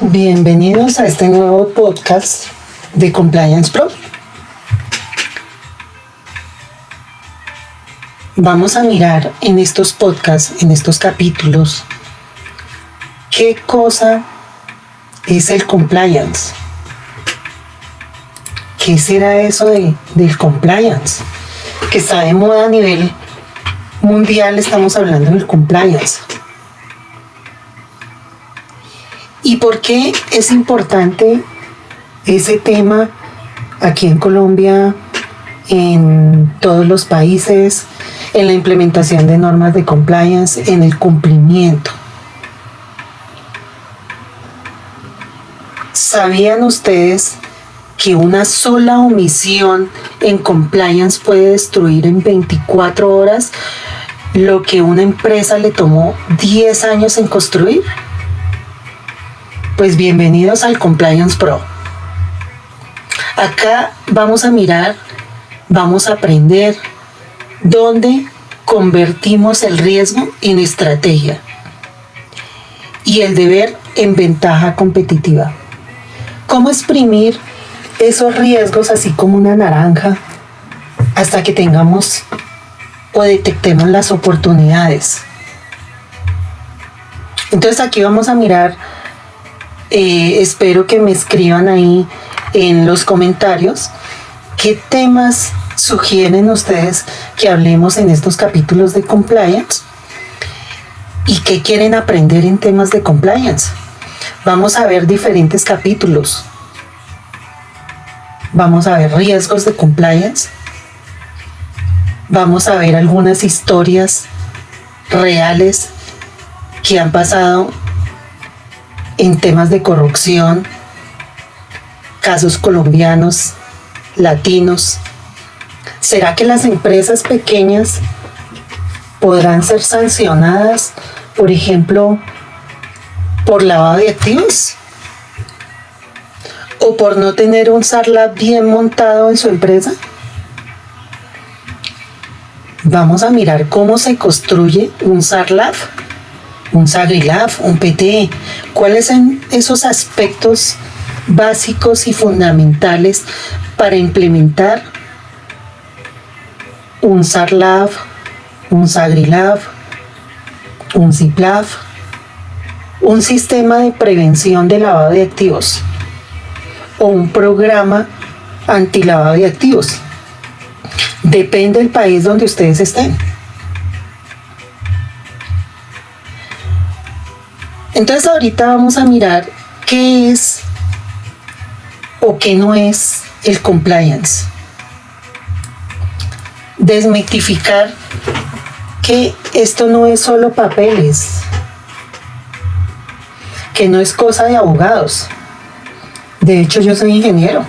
Bienvenidos a este nuevo podcast de Compliance Pro. Vamos a mirar en estos podcasts, en estos capítulos, qué cosa es el compliance. ¿Qué será eso del compliance? Que está de moda a nivel mundial, estamos hablando del compliance. ¿Y por qué es importante ese tema aquí en Colombia, en todos los países, en la implementación de normas de compliance, en el cumplimiento? ¿Sabían ustedes que una sola omisión en compliance puede destruir en 24 horas lo que una empresa le tomó 10 años en construir? Pues bienvenidos al Compliance Pro. Acá vamos a mirar, vamos a aprender dónde convertimos el riesgo en estrategia y el deber en ventaja competitiva. Cómo exprimir esos riesgos así como una naranja hasta que tengamos o detectemos las oportunidades. Entonces aquí vamos a mirar. Espero que me escriban ahí en los comentarios qué temas sugieren ustedes que hablemos en estos capítulos de compliance y qué quieren aprender en temas de compliance. Vamos a ver diferentes capítulos. Vamos a ver riesgos de compliance. Vamos a ver algunas historias reales que han pasado en temas de corrupción, casos colombianos, latinos. ¿Será que las empresas pequeñas podrán ser sancionadas, por ejemplo, por lavado de activos? ¿O por no tener un SARLAB bien montado en su empresa? Vamos a mirar cómo se construye un SARLAB, un SAGRILAB, un PTE. ¿Cuáles son esos aspectos básicos y fundamentales para implementar un SARLAB, un SAGRILAB, un SIPLAB, un sistema de prevención de lavado de activos o un programa antilavado de activos? Depende del país donde ustedes estén. Entonces ahorita vamos a mirar qué es o qué no es el compliance. Desmitificar que esto no es solo papeles, que no es cosa de abogados. De hecho, yo soy ingeniero.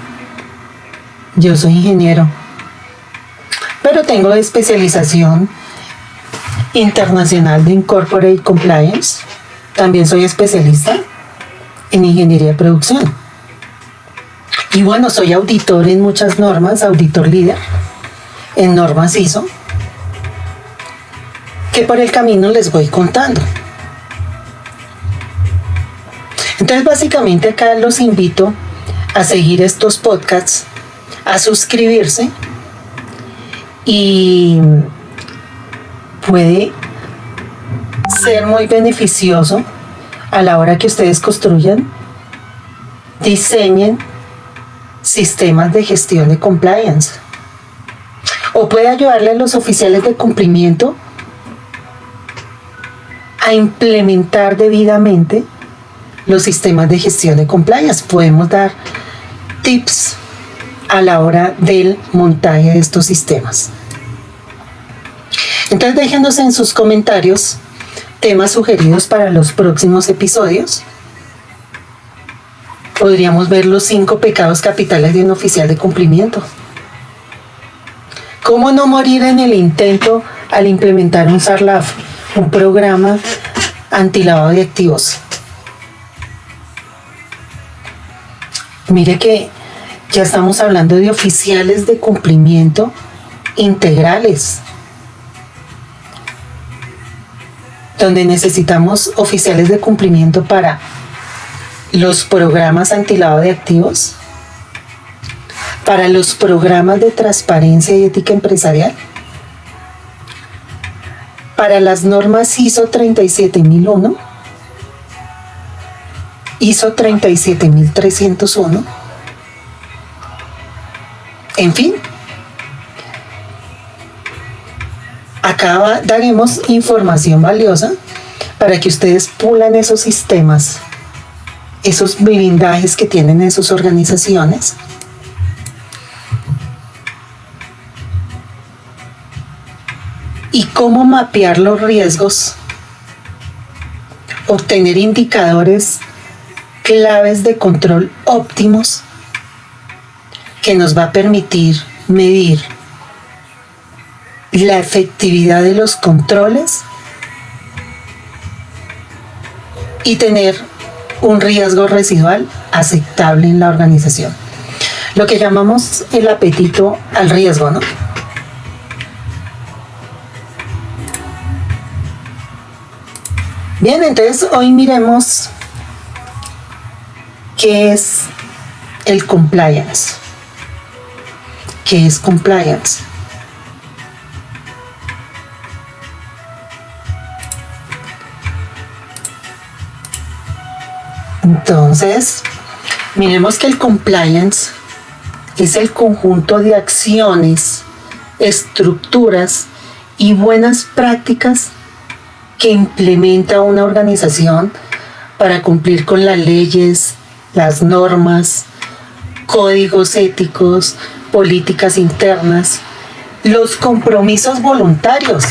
Pero tengo especialización internacional de Corporate Compliance. También soy especialista en ingeniería de producción. Y bueno, soy auditor en muchas normas, auditor líder en normas ISO, que por el camino les voy contando. Entonces, básicamente acá los invito a seguir estos podcasts, a suscribirse, y puede ser muy beneficioso a la hora que ustedes construyan, diseñen sistemas de gestión de compliance, o puede ayudarle a los oficiales de cumplimiento a implementar debidamente los sistemas de gestión de compliance. Podemos dar tips a la hora del montaje de estos sistemas. Entonces déjenos en sus comentarios temas sugeridos para los próximos episodios. Podríamos ver los 5 pecados capitales de un oficial de cumplimiento. ¿Cómo no morir en el intento al implementar un SARLAB, un programa antilavado de activos? Mire que ya estamos hablando de oficiales de cumplimiento integrales, donde necesitamos oficiales de cumplimiento para los programas antilavado de activos, para los programas de transparencia y ética empresarial, para las normas ISO 37001, ISO 37301, en fin. Acá daremos información valiosa para que ustedes pulan esos sistemas, esos blindajes que tienen en sus organizaciones, y cómo mapear los riesgos, obtener indicadores claves de control óptimos que nos va a permitir medir la efectividad de los controles y tener un riesgo residual aceptable en la organización. Lo que llamamos el apetito al riesgo, ¿no? Bien, entonces hoy miremos qué es el compliance. ¿Qué es compliance? Entonces, miremos que el compliance es el conjunto de acciones, estructuras y buenas prácticas que implementa una organización para cumplir con las leyes, las normas, códigos éticos, políticas internas, los compromisos voluntarios.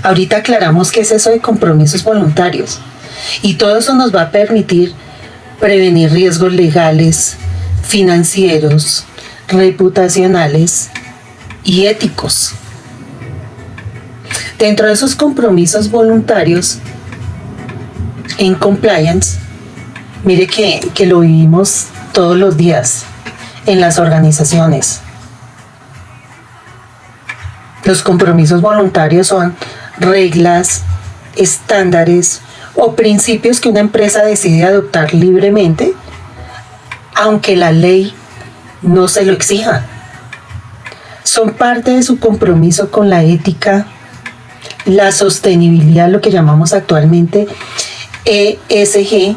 Ahorita aclaramos qué es eso de compromisos voluntarios. Y todo eso nos va a permitir prevenir riesgos legales, financieros, reputacionales y éticos. Dentro de esos compromisos voluntarios en compliance, mire que lo vivimos todos los días en las organizaciones. Los compromisos voluntarios son reglas, estándares o principios que una empresa decide adoptar libremente, aunque la ley no se lo exija. Son parte de su compromiso con la ética, la sostenibilidad, lo que llamamos actualmente ESG,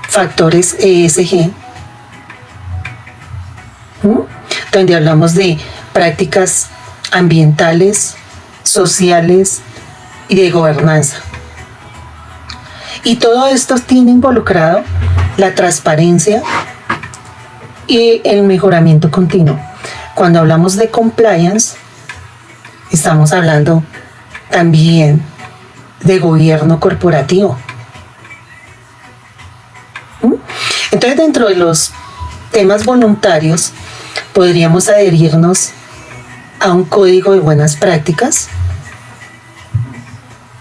factores ESG, donde hablamos de prácticas ambientales, sociales y de gobernanza. Y todo esto tiene involucrado la transparencia y el mejoramiento continuo. Cuando hablamos de compliance, estamos hablando también de gobierno corporativo. Entonces, dentro de los temas voluntarios, podríamos adherirnos a un código de buenas prácticas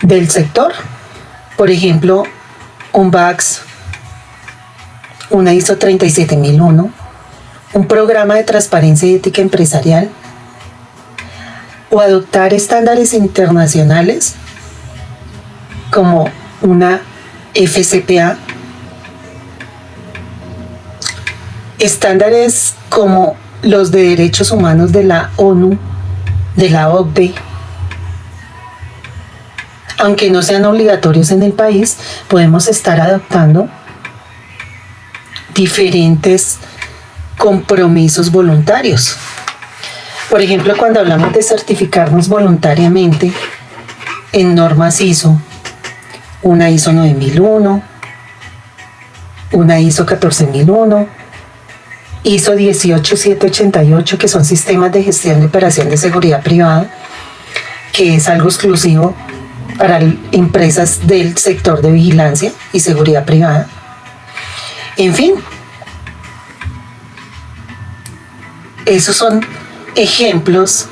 del sector. Por ejemplo, un BACS, una ISO 37001, un programa de transparencia y ética empresarial, o adoptar estándares internacionales como una FCPA, estándares como los de derechos humanos de la ONU, de la OCDE. Aunque no sean obligatorios en el país, podemos estar adoptando diferentes compromisos voluntarios. Por ejemplo, cuando hablamos de certificarnos voluntariamente en normas ISO, una ISO 9001, una ISO 14001, ISO 18788, que son sistemas de gestión de operación de seguridad privada, que es algo exclusivo para empresas del sector de vigilancia y seguridad privada. En fin, esos son ejemplos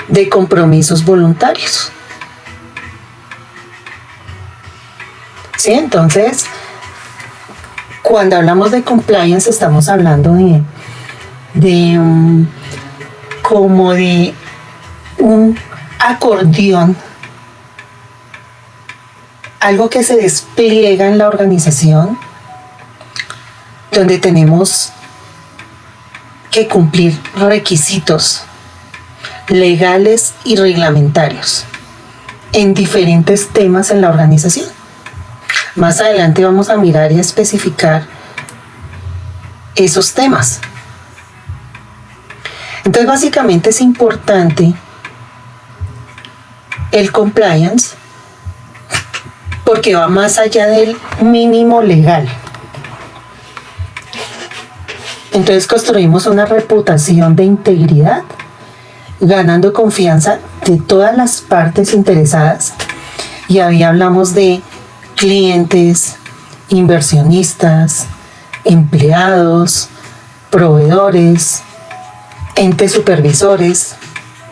de compromisos voluntarios. ¿Sí? Entonces, cuando hablamos de compliance, estamos hablando como de un acordeón algo que se despliega en la organización, donde tenemos que cumplir requisitos legales y reglamentarios en diferentes temas en la organización. Más adelante vamos a mirar y a especificar esos temas. Entonces, básicamente es importante el compliance porque va más allá del mínimo legal. Entonces construimos una reputación de integridad, ganando confianza de todas las partes interesadas. Y ahí hablamos de clientes, inversionistas, empleados, proveedores, entes supervisores,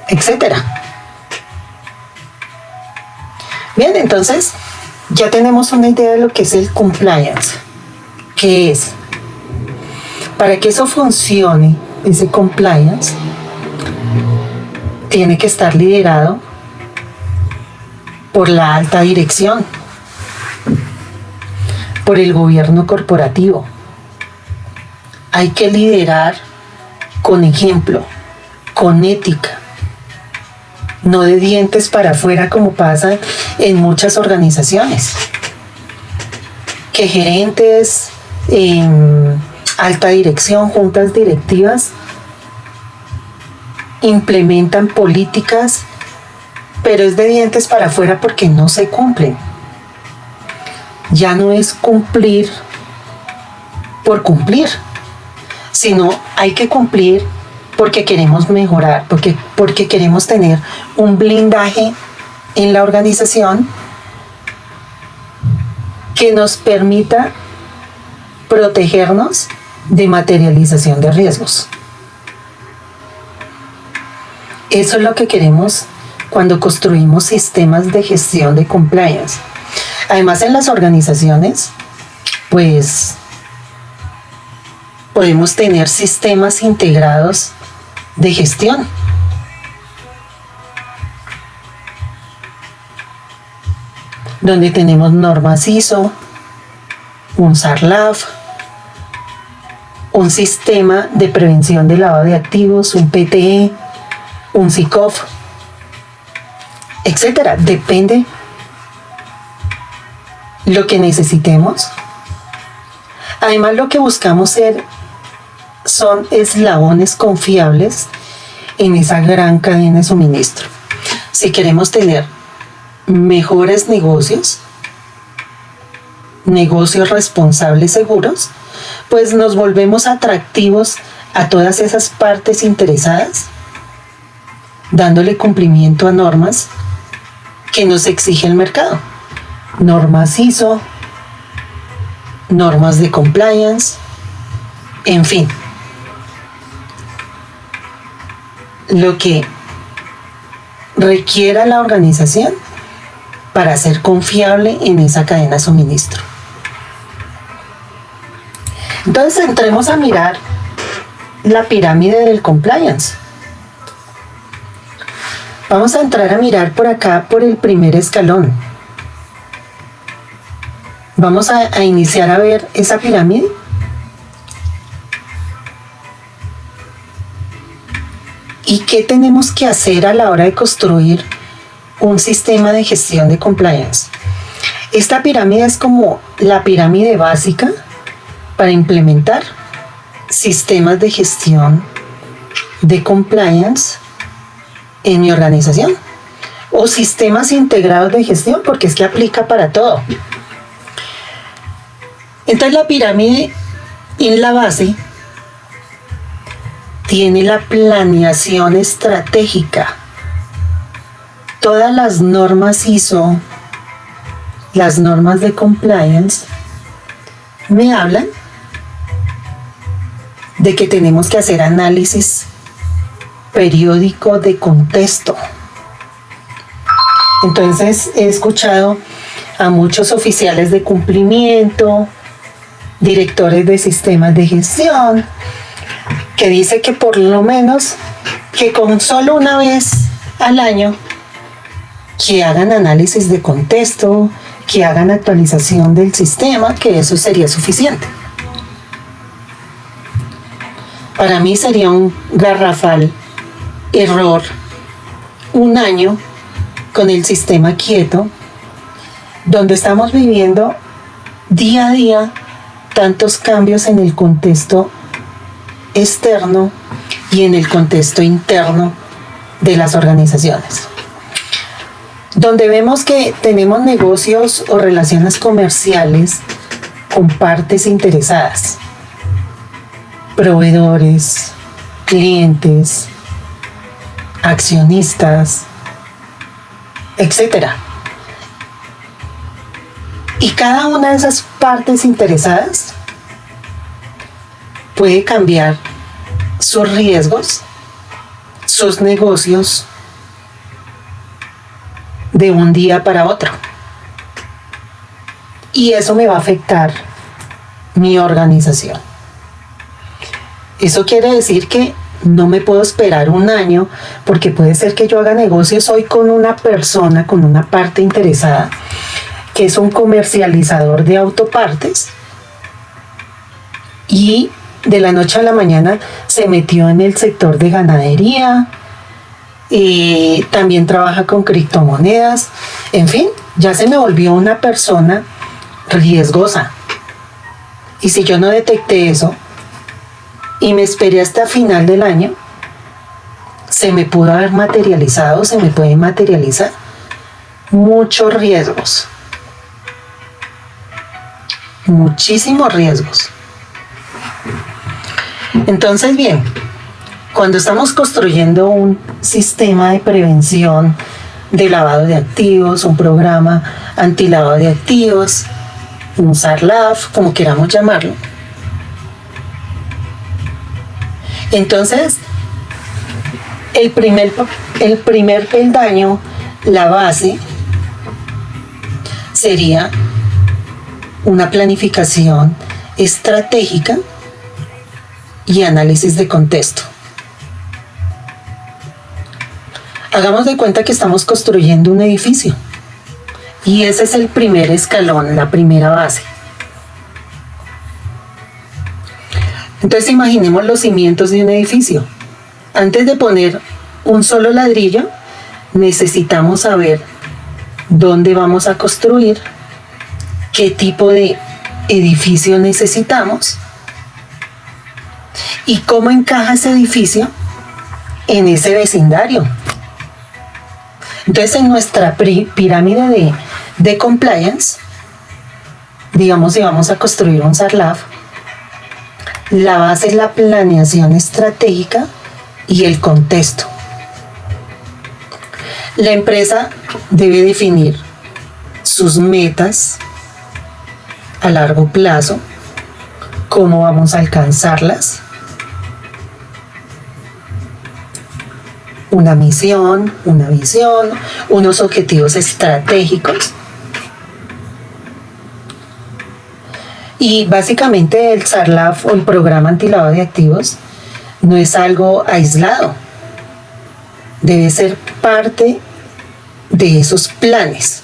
etc. Bien, entonces ya tenemos una idea de lo que es el compliance. ¿Qué es? Para que eso funcione, ese compliance tiene que estar liderado por la alta dirección, por el gobierno corporativo. Hay que liderar con ejemplo, con ética, no de dientes para afuera como pasa en muchas organizaciones. Que gerentes, alta dirección, juntas directivas, implementan políticas, pero es de dientes para afuera porque no se cumplen. Ya no es cumplir por cumplir, sino hay que cumplir porque queremos mejorar, porque queremos tener un blindaje en la organización que nos permita protegernos de materialización de riesgos. Eso es lo que queremos cuando construimos sistemas de gestión de compliance. Además, en las organizaciones, pues, podemos tener sistemas integrados de gestión. Donde tenemos normas ISO, un SARLAF, un sistema de prevención de lavado de activos, un PTE, un SICOF, etcétera. Depende lo que necesitemos. Además, lo que buscamos ser son eslabones confiables en esa gran cadena de suministro. Si queremos tener mejores negocios responsables, seguros, pues nos volvemos atractivos a todas esas partes interesadas, dándole cumplimiento a normas que nos exige el mercado. Normas ISO, normas de compliance, en fin. Lo que requiera la organización para ser confiable en esa cadena de suministro. Entonces entremos a mirar la pirámide del compliance. Vamos a entrar a mirar por acá, por el primer escalón. Vamos a iniciar a ver esa pirámide. ¿Y qué tenemos que hacer a la hora de construir un sistema de gestión de compliance? Esta pirámide es como la pirámide básica para implementar sistemas de gestión de compliance en mi organización, o sistemas integrados de gestión, porque es que aplica para todo. Entonces, la pirámide en la base tiene la planeación estratégica. Todas las normas ISO, las normas de compliance, me hablan de que tenemos que hacer análisis periódico de contexto. Entonces, he escuchado a muchos oficiales de cumplimiento, directores de sistemas de gestión, que dice que por lo menos que con solo una vez al año que hagan análisis de contexto, que hagan actualización del sistema, que eso sería suficiente. Para mí sería un garrafal error un año con el sistema quieto, donde estamos viviendo día a día tantos cambios en el contexto externo y en el contexto interno de las organizaciones, donde vemos que tenemos negocios o relaciones comerciales con partes interesadas, proveedores, clientes, accionistas, etcétera. Y cada una de esas partes interesadas puede cambiar sus riesgos, sus negocios de un día para otro. Y eso me va a afectar mi organización. Eso quiere decir que no me puedo esperar un año, porque puede ser que yo haga negocios hoy con una persona, con una parte interesada, que es un comercializador de autopartes, y de la noche a la mañana se metió en el sector de ganadería, y también trabaja con criptomonedas, en fin, ya se me volvió una persona riesgosa. Y si yo no detecté eso y me esperé hasta final del año, se me pudo haber materializado, se me puede materializar muchos riesgos, muchísimos riesgos. Entonces, bien, cuando estamos construyendo un sistema de prevención de lavado de activos, un programa antilavado de activos, un SARLAF, como queramos llamarlo, entonces el primer peldaño, la base, sería una planificación estratégica y análisis de contexto. Hagamos de cuenta que estamos construyendo un edificio y ese es el primer escalón, la primera base. Entonces imaginemos los cimientos de un edificio. Antes de poner un solo ladrillo, necesitamos saber dónde vamos a construir, qué tipo de edificio necesitamos y cómo encaja ese edificio en ese vecindario. Entonces, en nuestra pirámide de compliance, digamos, si vamos a construir un SARLAF, la base es la planeación estratégica y el contexto. La empresa debe definir sus metas a largo plazo, cómo vamos a alcanzarlas, una misión, una visión, unos objetivos estratégicos. Y básicamente el SARLAF o el programa antilavado de activos no es algo aislado, debe ser parte de esos planes,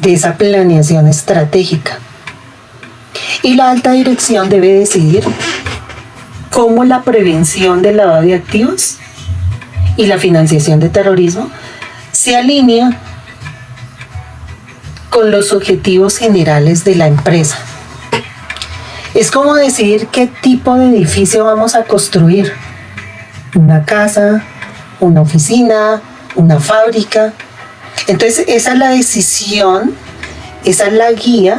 de esa planeación estratégica. Y la alta dirección debe decidir cómo la prevención del lavado de activos y la financiación de terrorismo se alinea con los objetivos generales de la empresa. Es como decidir qué tipo de edificio vamos a construir. Una casa, una oficina, una fábrica. Entonces esa es la decisión, esa es la guía,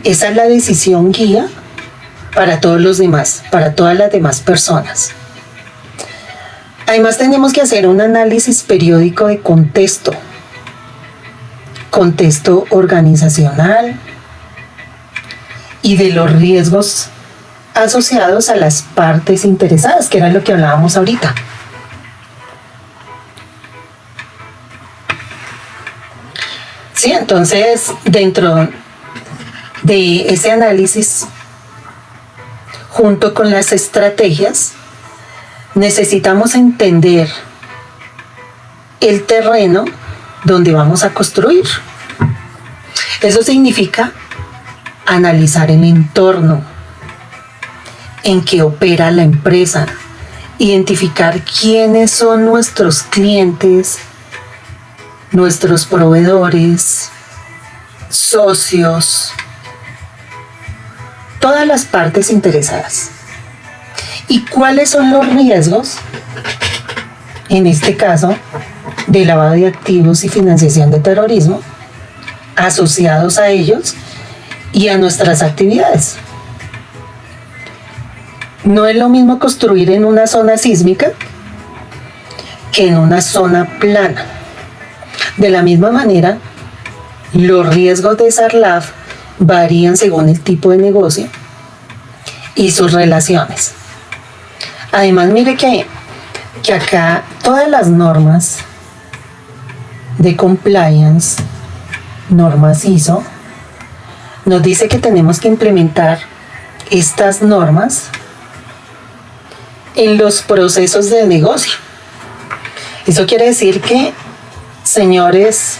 esa es la decisión guía para todos los demás, para todas las demás personas. Además tenemos que hacer un análisis periódico de contexto organizacional y de los riesgos asociados a las partes interesadas, que era lo que hablábamos ahorita. Sí, entonces dentro de ese análisis, junto con las estrategias, necesitamos entender el terreno donde vamos a construir. Eso significa analizar el entorno en que opera la empresa, identificar quiénes son nuestros clientes, nuestros proveedores, socios, todas las partes interesadas. ¿Y cuáles son los riesgos, en este caso, de lavado de activos y financiación de terrorismo, asociados a ellos y a nuestras actividades? No es lo mismo construir en una zona sísmica que en una zona plana. De la misma manera, los riesgos de SARLAF varían según el tipo de negocio y sus relaciones. Además, mire que acá todas las normas de compliance, normas ISO, nos dice que tenemos que implementar estas normas en los procesos del negocio. Eso quiere decir que, señores,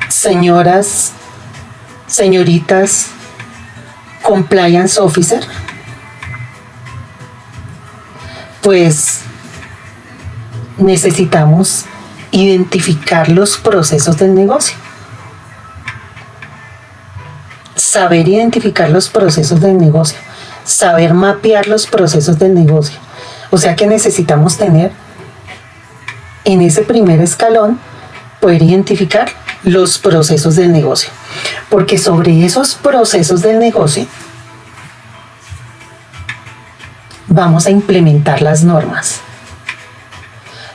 señoras, señoritas, compliance officer, pues necesitamos identificar los procesos del negocio. Saber identificar los procesos del negocio, saber mapear los procesos del negocio. O sea que necesitamos tener en ese primer escalón, poder identificar los procesos del negocio. Porque sobre esos procesos del negocio vamos a implementar las normas.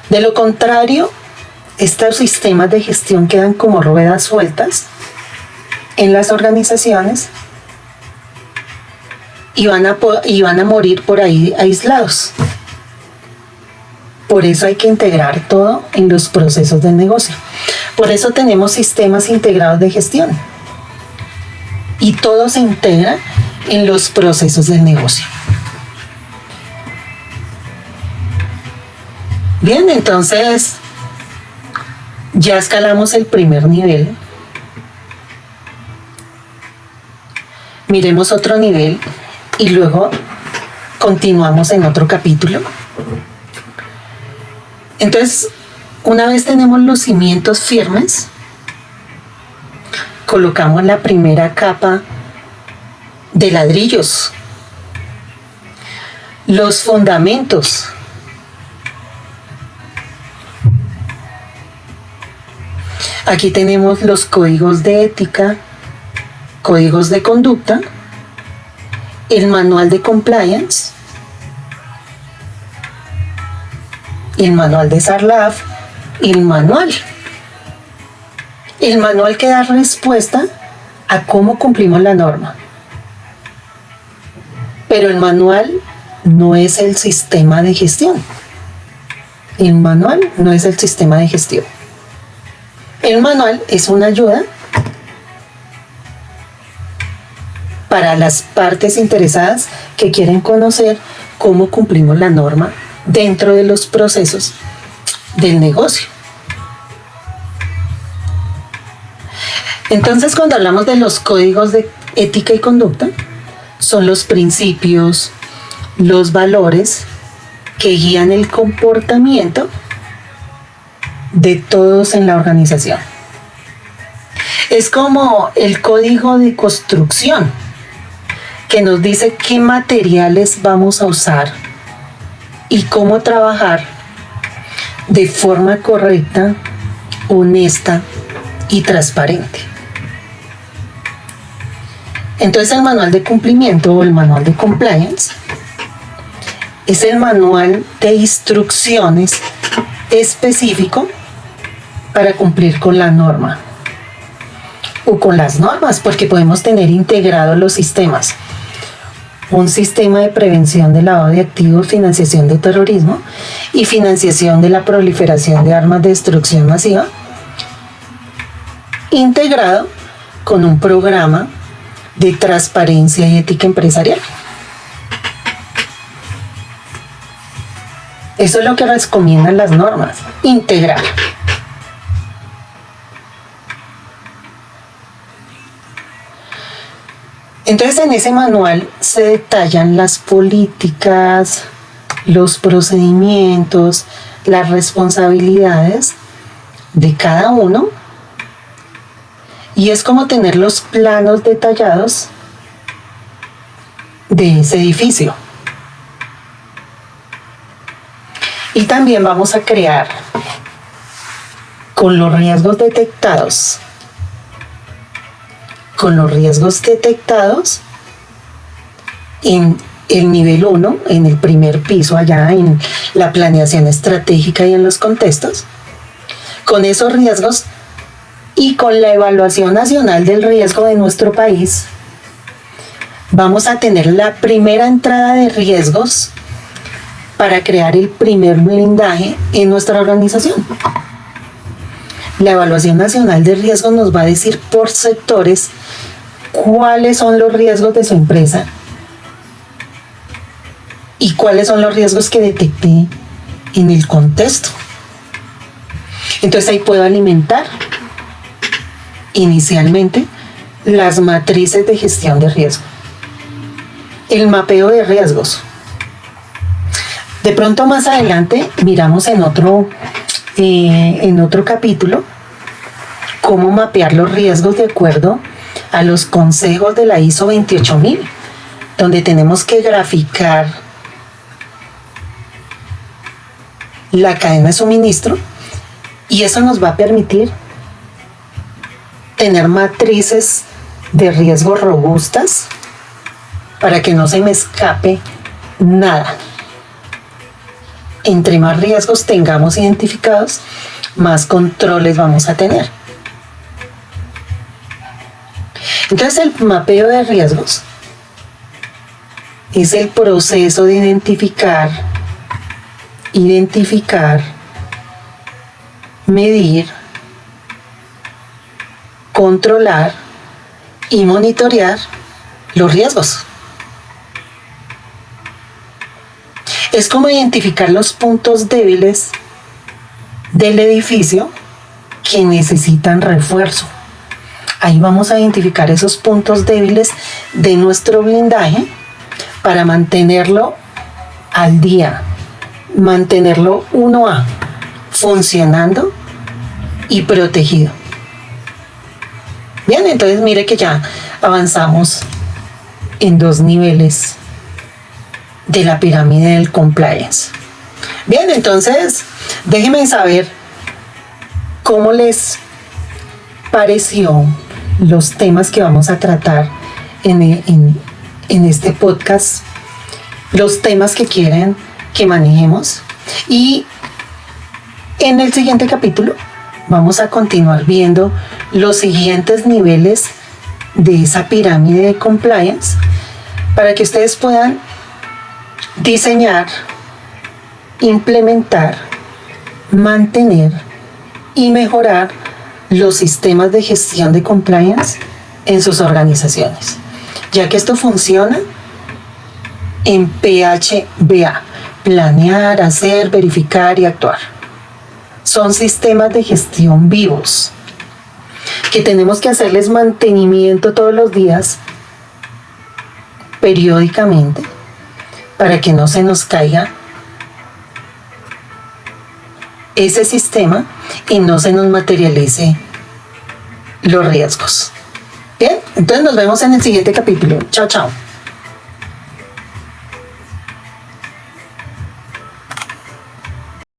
De lo contrario, estos sistemas de gestión quedan como ruedas sueltas en las organizaciones y van a morir por ahí aislados. Por eso hay que integrar todo en los procesos del negocio. Por eso tenemos sistemas integrados de gestión. Y todo se integra en los procesos del negocio. Bien, entonces ya escalamos el primer nivel. Miremos otro nivel y luego continuamos en otro capítulo. Entonces, una vez tenemos los cimientos firmes, colocamos la primera capa de ladrillos, los fundamentos. Aquí tenemos los códigos de ética, códigos de conducta, el manual de compliance, el manual de SARLAF y el manual. El manual que da respuesta a cómo cumplimos la norma. Pero el manual no es el sistema de gestión. El manual no es el sistema de gestión. El manual es una ayuda para las partes interesadas que quieren conocer cómo cumplimos la norma dentro de los procesos del negocio. Entonces, cuando hablamos de los códigos de ética y conducta, son los principios, los valores que guían el comportamiento de todos en la organización. Es como el código de construcción que nos dice qué materiales vamos a usar y cómo trabajar de forma correcta, honesta y transparente. Entonces, el manual de cumplimiento o el manual de compliance es el manual de instrucciones específico para cumplir con la norma o con las normas, porque podemos tener integrados los sistemas. Un sistema de prevención de lavado de activos, financiación de terrorismo y financiación de la proliferación de armas de destrucción masiva, integrado con un programa de transparencia y ética empresarial. Eso es lo que recomiendan las normas, integrar. Entonces en ese manual se detallan las políticas, los procedimientos, las responsabilidades de cada uno, y es como tener los planos detallados de ese edificio. Y también vamos a crear, con los riesgos detectados, en el nivel 1, en el primer piso, allá en la planeación estratégica y en los contextos, con esos riesgos y con la evaluación nacional del riesgo de nuestro país, vamos a tener la primera entrada de riesgos para crear el primer blindaje en nuestra organización. La evaluación nacional de riesgos nos va a decir por sectores cuáles son los riesgos de su empresa y cuáles son los riesgos que detecté en el contexto. Entonces ahí puedo alimentar inicialmente las matrices de gestión de riesgo, el mapeo de riesgos. De pronto más adelante miramos en otro capítulo cómo mapear los riesgos de acuerdo a los consejos de la ISO 28000, donde tenemos que graficar la cadena de suministro, y eso nos va a permitir tener matrices de riesgo robustas para que no se me escape nada. Entre más riesgos tengamos identificados, más controles vamos a tener. Entonces el mapeo de riesgos es el proceso de identificar, medir, controlar y monitorear los riesgos. Es como identificar los puntos débiles del edificio que necesitan refuerzo. Ahí vamos a identificar esos puntos débiles de nuestro blindaje para mantenerlo al día, mantenerlo 1A, funcionando y protegido. Bien, entonces mire que ya avanzamos en 2 niveles de la pirámide del compliance. Bien, entonces déjenme saber cómo les pareció los temas que vamos a tratar en este podcast, los temas que quieren que manejemos, y en el siguiente capítulo vamos a continuar viendo los siguientes niveles de esa pirámide de compliance para que ustedes puedan diseñar, implementar, mantener y mejorar los sistemas de gestión de compliance en sus organizaciones, ya que esto funciona en PHBA: planear, hacer, verificar y actuar. Son sistemas de gestión vivos que tenemos que hacerles mantenimiento todos los días, periódicamente, para que no se nos caiga ese sistema y no se nos materialice los riesgos. Bien, entonces nos vemos en el siguiente capítulo. Chao, chao.